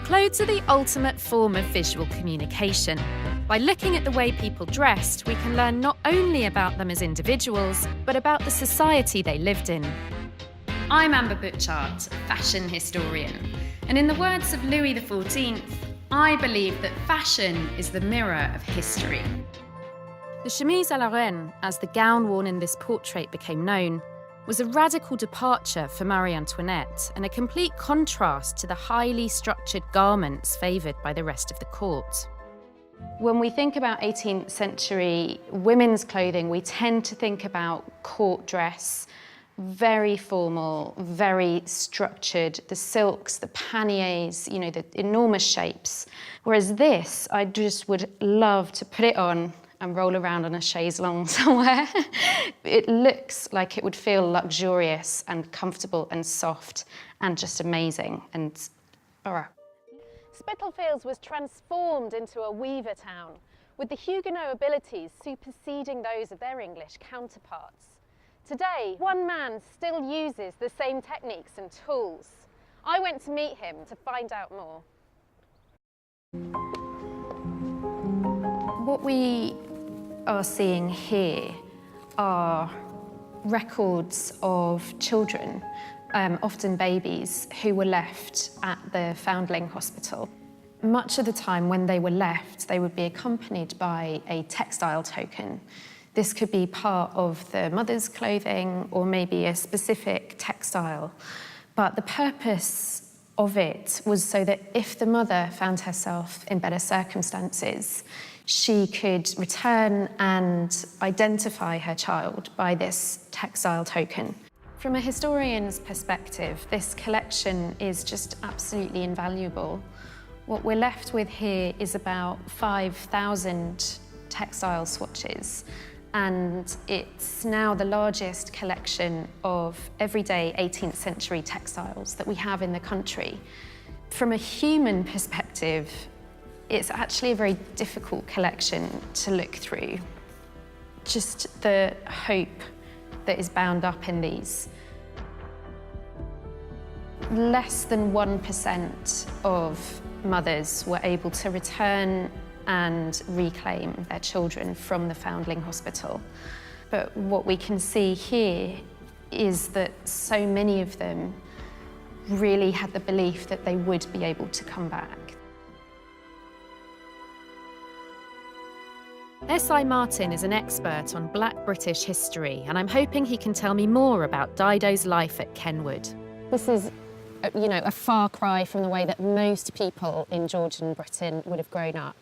Clothes are the ultimate form of visual communication. By looking at the way people dressed, we can learn not only about them as individuals, but about the society they lived in. I'm Amber Butchart, fashion historian, and in the words of Louis XIV, I believe that fashion is the mirror of history. The chemise à la reine, as the gown worn in this portrait became known, was a radical departure for Marie Antoinette and a complete contrast to the highly structured garments favoured by the rest of the court. When we think about 18th century women's clothing, we tend to think about court dress, very formal, very structured, the silks, the panniers, you know, the enormous shapes. Whereas this, I just would love to put it on and roll around on a chaise longue somewhere. It looks like it would feel luxurious and comfortable and soft and just amazing. And Spitalfields was transformed into a weaver town, with the Huguenot abilities superseding those of their English counterparts. Today, one man still uses the same techniques and tools. I went to meet him to find out more. what we are seeing here are records of children, often babies, who were left at the Foundling Hospital. Much of the time when they were left, they would be accompanied by a textile token. This could be part of the mother's clothing or maybe a specific textile. But the purpose of it was so that if the mother found herself in better circumstances, she could return and identify her child by this textile token. From a historian's perspective, this collection is just absolutely invaluable. What we're left with here is about 5,000 textile swatches, and it's now the largest collection of everyday 18th century textiles that we have in the country. From a human perspective, it's actually a very difficult collection to look through. Just the hope that is bound up in these. Less than 1% of mothers were able to return and reclaim their children from the Foundling Hospital. But what we can see here is that so many of them really had the belief that they would be able to come back. S.I. Martin is an expert on Black British history, and I'm hoping he can tell me more about Dido's life at Kenwood. This is, you know, a far cry from the way that most people in Georgian Britain would have grown up.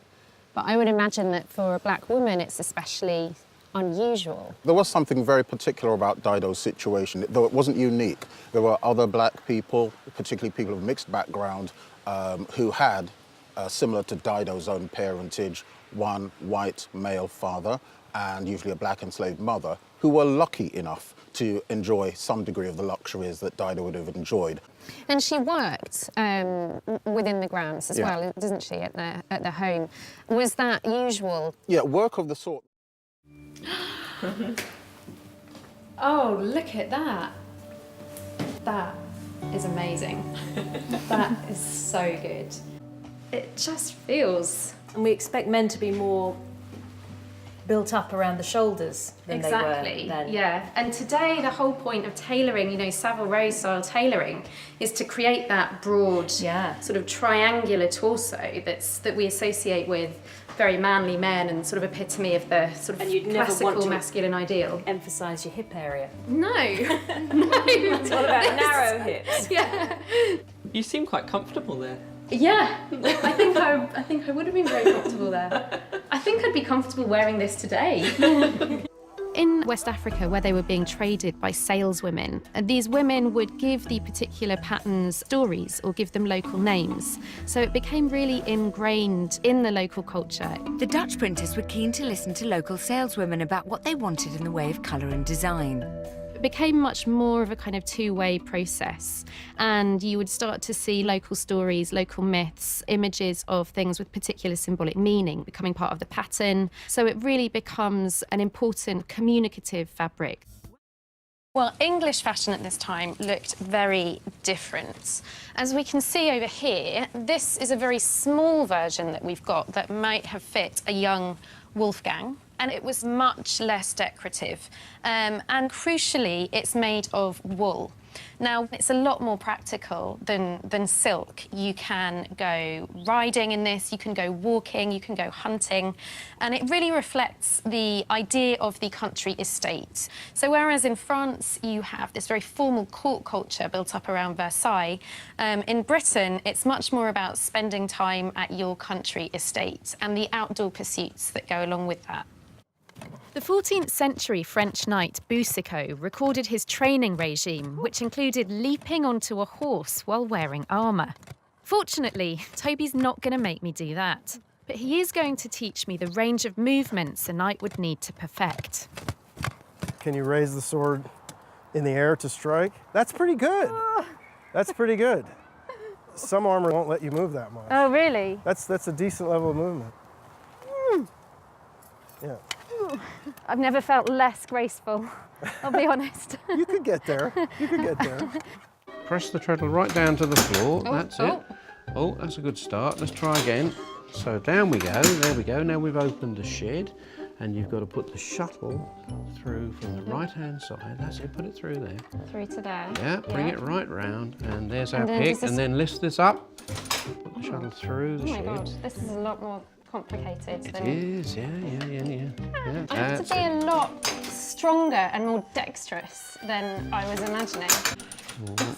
But I would imagine that for a black woman, it's especially unusual. There was something very particular about Dido's situation, though it wasn't unique. There were other black people, particularly people of mixed background, who had, similar to Dido's own parentage, one white male father and usually a black enslaved mother, who were lucky enough to enjoy some degree of the luxuries that Dido would have enjoyed. And she worked within the grounds as well, doesn't she, at the home? Was that usual? Yeah, work of the sort. Oh, look at that. That is amazing. That is so good. It just feels... And we expect men to be more built up around the shoulders than they were then. Yeah. And today, the whole point of tailoring, you know, Savile Row style tailoring, is to create that broad, sort of triangular torso that we associate with very manly men and sort of epitome of the sort of classical masculine ideal. Emphasise your hip area. No, no. It's all about narrow hips. Yeah. You seem quite comfortable there. Yeah, I think I would have been very comfortable there. I think I'd be comfortable wearing this today. In West Africa, where they were being traded by saleswomen, these women would give the particular patterns stories or give them local names. So it became really ingrained in the local culture. The Dutch printers were keen to listen to local saleswomen about what they wanted in the way of colour and design. It became much more of a kind of two-way process, and you would start to see local stories, local myths, images of things with particular symbolic meaning becoming part of the pattern. So it really becomes an important communicative fabric. Well, English fashion at this time looked very different. As we can see over here, this is a very small version that we've got that might have fit a young Wolfgang, and it was much less decorative. And crucially, it's made of wool. Now, it's a lot more practical than silk. You can go riding in this, you can go walking, you can go hunting, and it really reflects the idea of the country estate. So whereas in France you have this very formal court culture built up around Versailles, in Britain it's much more about spending time at your country estate and the outdoor pursuits that go along with that. The 14th century French knight Boucicaut recorded his training regime, which included leaping onto a horse while wearing armour. Fortunately, Toby's not going to make me do that, but he is going to teach me the range of movements a knight would need to perfect. Can you raise the sword in the air to strike? That's pretty good. That's pretty good. Some armour won't let you move that much. Oh, really? That's a decent level of movement. Yeah. I've never felt less graceful, I'll be honest. You could get there. You could get there. Press the treadle right down to the floor. That's it. Oh, that's a good start. Let's try again. So down we go. There we go. Now we've opened the shed, and you've got to put the shuttle through from the right-hand side. That's it. Put it through there. Through to there. Yeah. Bring it right round, and there's our pick. And then lift this up. Put the shuttle through the shed. Oh my God, this is a lot more complicated It is. Yeah. I have to be a lot stronger and more dexterous than I was imagining.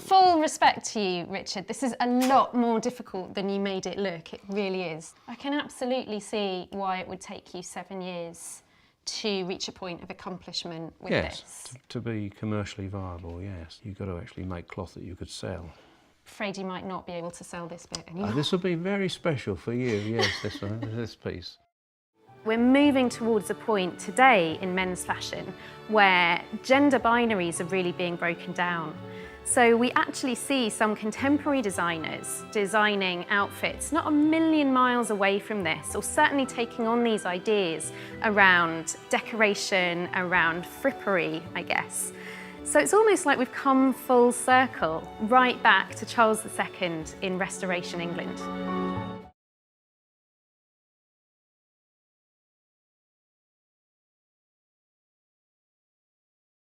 Full respect to you, Richard. This is a lot more difficult than you made it look. It really is. I can absolutely see why it would take you 7 years to reach a point of accomplishment with this. Yes, to be commercially viable, yes. You've got to actually make cloth that you could sell. Afraid you might not be able to sell this bit anymore. This will be very special for you, yes, this one, this piece. We're moving towards a point today in men's fashion where gender binaries are really being broken down. So we actually see some contemporary designers designing outfits not a million miles away from this, or certainly taking on these ideas around decoration, around frippery, I guess. So it's almost like we've come full circle, right back to Charles II in Restoration England.